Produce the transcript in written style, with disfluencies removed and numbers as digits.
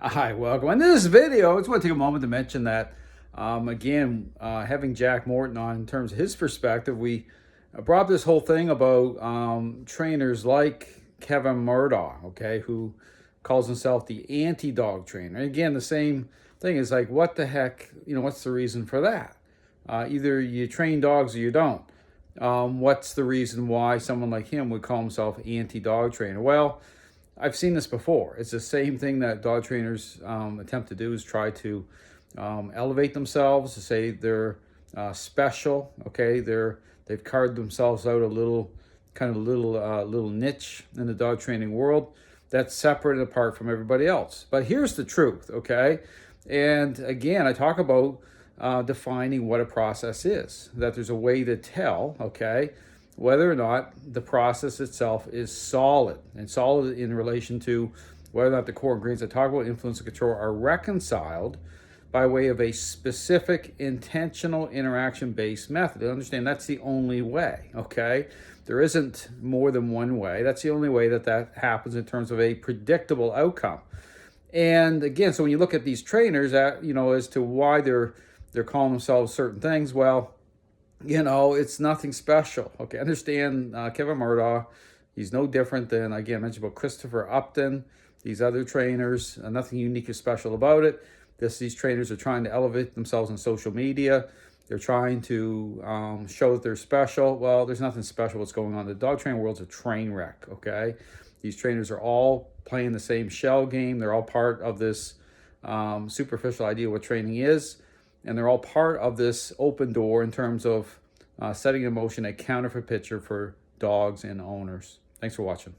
Hi, welcome. In this video, I just want to take a moment to mention that, having Jack Morton on in terms of his perspective, we brought up this whole thing about trainers like Kevin Murdaugh, okay, who calls himself the anti-dog trainer. And again, the same thing is like, what the heck, what's the reason for that? Either you train dogs or you don't. What's the reason why someone like him would call himself anti-dog trainer? Well, I've seen this before. It's the same thing that dog trainers attempt to do, is try to elevate themselves, to say they're special. Okay, they've carved themselves out a little little niche in the dog training world that's separate and apart from everybody else. But here's the truth, okay? And again, I talk about defining what a process is. That there's a way to tell, okay, whether or not the process itself is solid, and solid in relation to whether or not the core ingredients I talk about influence and control are reconciled by way of a specific intentional interaction-based method. Understand that's the only way, okay? There isn't more than one way. That's the only way that happens in terms of a predictable outcome. And again, so when you look at these trainers, as to why they're calling themselves certain things, well, it's nothing special. Okay, understand Kevin Murdaugh, he's no different than, again, I mentioned about Christopher Upton, these other trainers, nothing unique or special about it. These trainers are trying to elevate themselves on social media. They're trying to show that they're special. Well, there's nothing special what's going on. The dog training world's a train wreck, okay? These trainers are all playing the same shell game. They're all part of this superficial idea of what training is. And they're all part of this open door in terms of setting in motion a counterfeit picture for dogs and owners. Thanks for watching.